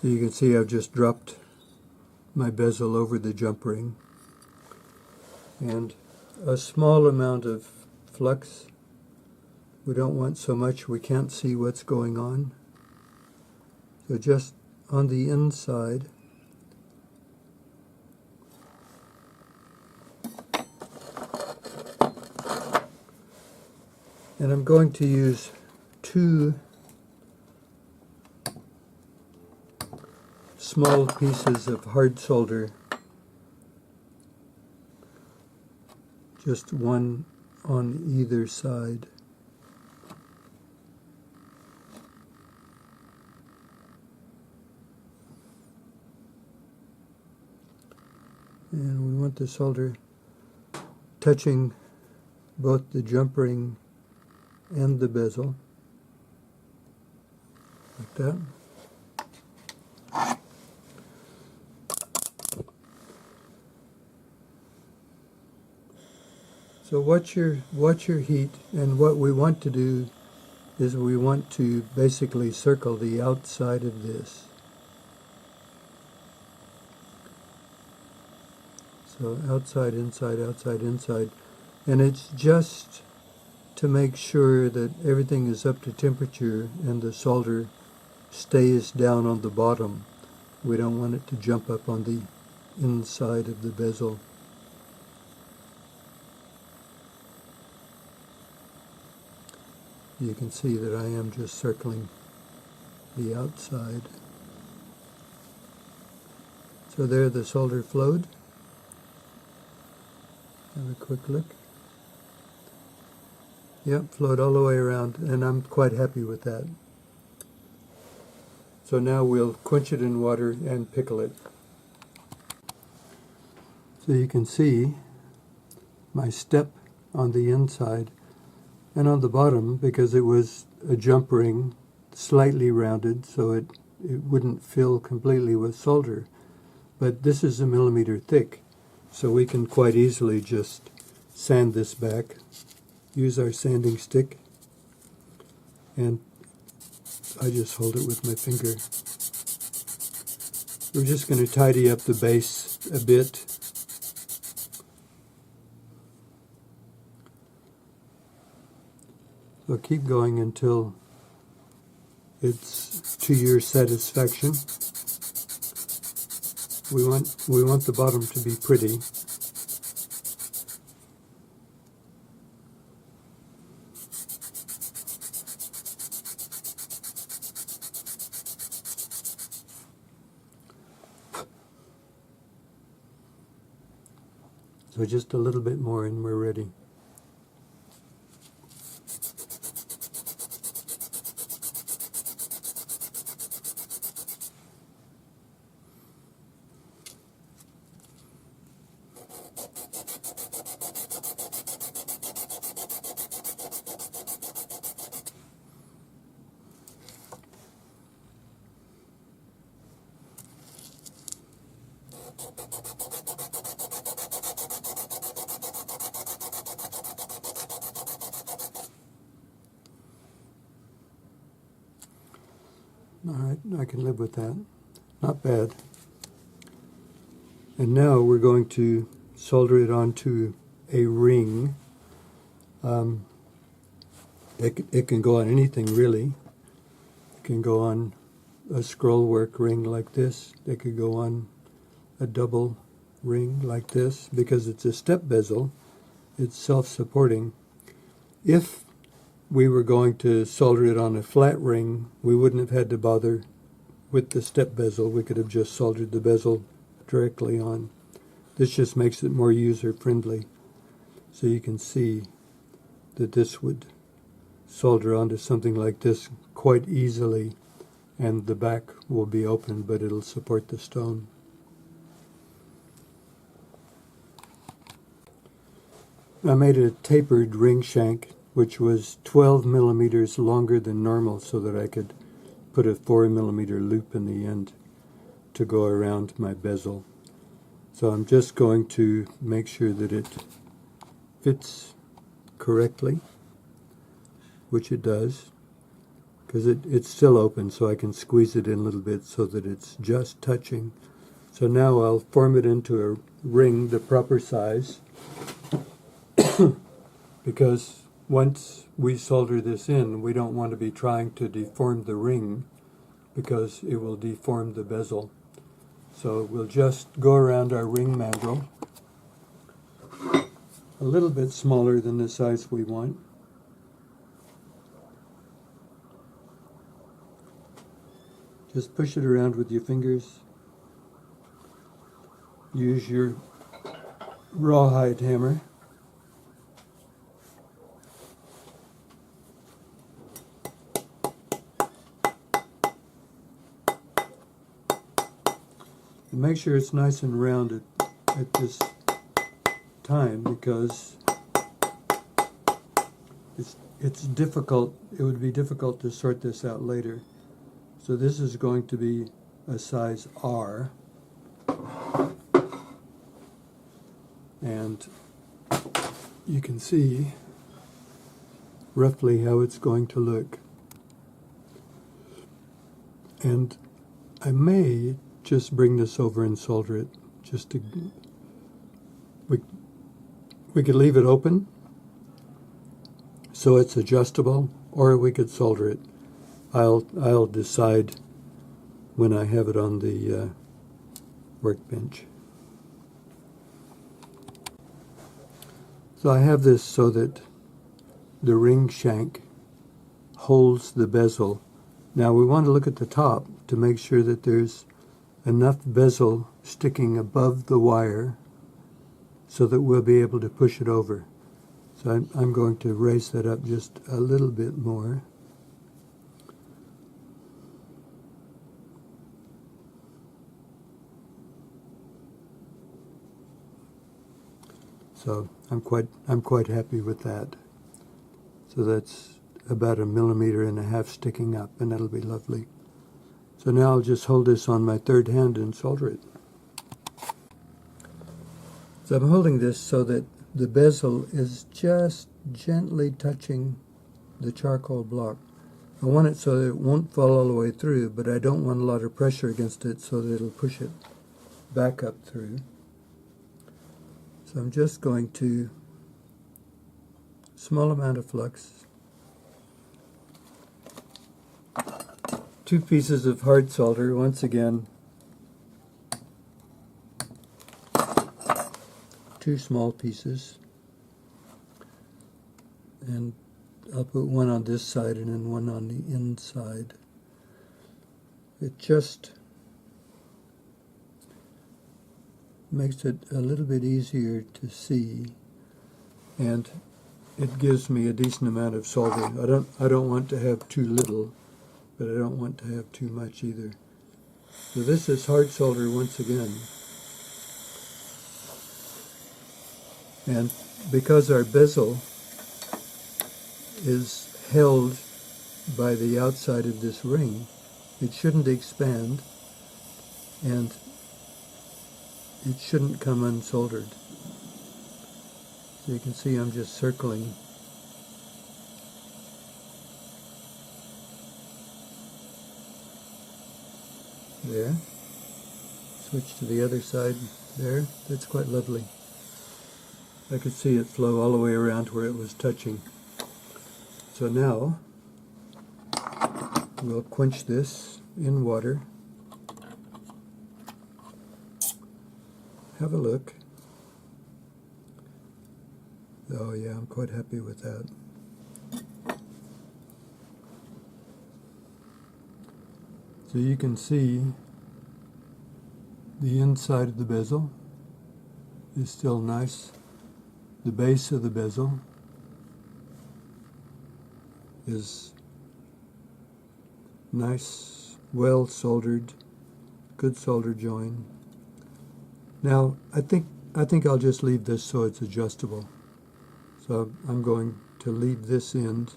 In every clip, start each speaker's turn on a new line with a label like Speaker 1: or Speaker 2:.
Speaker 1: So you can see I've just dropped my bezel over the jump ring, and a small amount of flux. We don't want so much we can't see what's going on. So just on the inside. And I'm going to use 2 small pieces of hard solder, just one on either side. And we want the solder touching both the jump ring and the bezel, like that. So watch your heat, and what we want to do is we want to basically circle the outside of this. So outside, inside, outside, inside. And it's just to make sure that everything is up to temperature and the solder stays down on the bottom. We don't want it to jump up on the inside of the bezel. You can see that I am just circling the outside. So there the solder flowed. Have a quick look. Yep, flowed all the way around, and I'm quite happy with that. So now we'll quench it in water and pickle it. So you can see my step on the inside and on the bottom, because it was a jump ring, slightly rounded, so it wouldn't fill completely with solder. But this is 1 millimeter thick, so we can quite easily just sand this back. Use our sanding stick, and I just hold it with my finger. We're just going to tidy up the base a bit. So keep going until it's to your satisfaction. We want the bottom to be pretty. So just a little bit more and we're ready. All right, I can live with that. Not bad. And now we're going to solder it onto a ring. It can go on anything really. It can go on a scroll work ring like this. It could go on a double ring like this. Because it's a step bezel, it's self-supporting. If we were going to solder it on a flat ring, we wouldn't have had to bother with the step bezel. We could have just soldered the bezel directly on. This just makes it more user-friendly. So you can see that this would solder onto something like this quite easily, and the back will be open, but it'll support the stone. I made a tapered ring shank, which was 12 millimeters longer than normal, so that I could put a 4 millimeter loop in the end to go around my bezel. So I'm just going to make sure that it fits correctly, which it does, because it's still open, so I can squeeze it in a little bit so that it's just touching. So now I'll form it into a ring the proper size, because once we solder this in, we don't want to be trying to deform the ring because it will deform the bezel. So we'll just go around our ring mandrel a little bit smaller than the size we want. Just push it around with your fingers. Use your rawhide hammer. And make sure it's nice and round at this time, because it's difficult. It would be difficult to sort this out later. So this is going to be a size R, and you can see roughly how it's going to look. And I may just bring this over and solder it, just to, we could leave it open so it's adjustable, or we could solder it. I'll decide when I have it on the workbench. So I have this so that the ring shank holds the bezel. Now we want to look at the top to make sure that there's enough bezel sticking above the wire so that we'll be able to push it over. So I'm going to raise that up just a little bit more. So I'm quite happy with that. So that's about 1.5 millimeters sticking up, and that'll be lovely. So now I'll just hold this on my third hand and solder it. So I'm holding this so that the bezel is just gently touching the charcoal block. I want it so that it won't fall all the way through, but I don't want a lot of pressure against it so that it'll push it back up through. So I'm just going to, small amount of flux, 2 pieces of hard solder, once again, 2 small pieces, and I'll put one on this side and then one on the inside. It just makes it a little bit easier to see, and it gives me a decent amount of solder. I don't want to have too little, but I don't want to have too much either. So this is hard solder once again. And because our bezel is held by the outside of this ring, it shouldn't expand, and it shouldn't come unsoldered. So you can see I'm just circling. There. Switch to the other side there. That's quite lovely. I could see it flow all the way around where it was touching. So now we'll quench this in water. Have a look. Oh yeah, I'm quite happy with that. So you can see the inside of the bezel is still nice. The base of the bezel is nice, well soldered, good solder join. Now I think I'll just leave this so it's adjustable. So I'm going to leave this end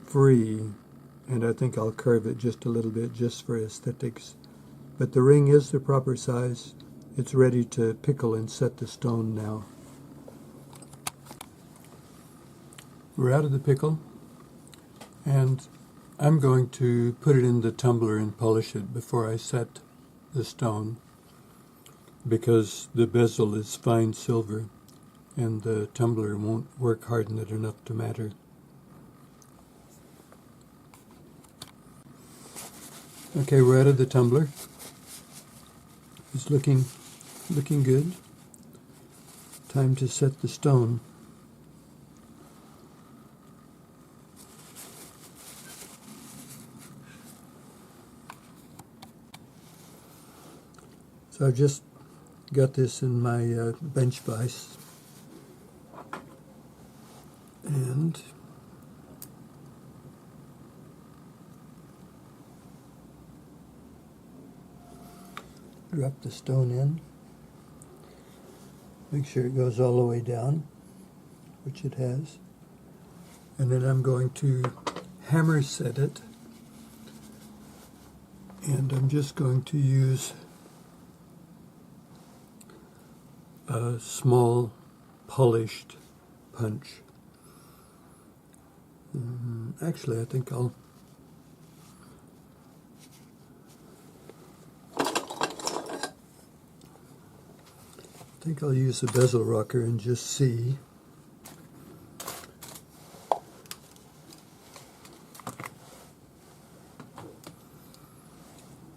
Speaker 1: free, and I think I'll curve it just a little bit just for aesthetics. But the ring is the proper size. It's ready to pickle and set the stone now. We're out of the pickle, And I'm going to put it in the tumbler and polish it before I set the stone, because the bezel is fine silver and the tumbler won't work harden it enough to matter. Okay, we're out of the tumbler. It's looking good. Time to set the stone. So I've just got this in my bench vise, and drop the stone in. Make sure it goes all the way down, which it has. And then I'm going to hammer set it, and I'm just going to use a small polished punch. Actually, I think I'll use a bezel rocker and just see.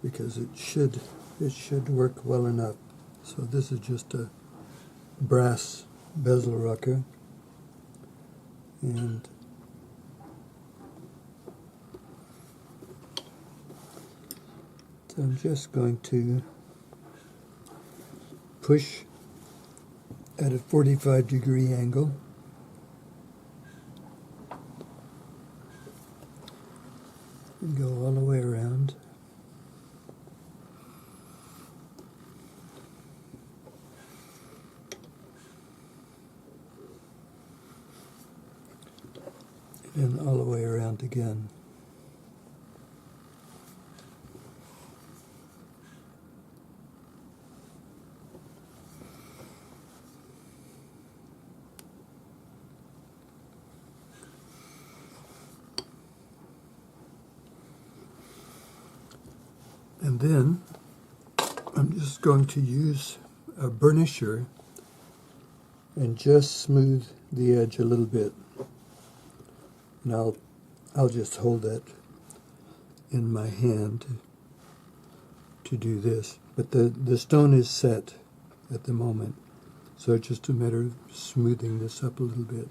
Speaker 1: Because it should work well enough. So this is just a brass bezel rocker, and so I'm just going to push at a 45-degree angle. And go all the way around. And all the way around again. And then I'm just going to use a burnisher and just smooth the edge a little bit. And I'll just hold that in my hand to do this. But the stone is set at the moment, so it's just a matter of smoothing this up a little bit.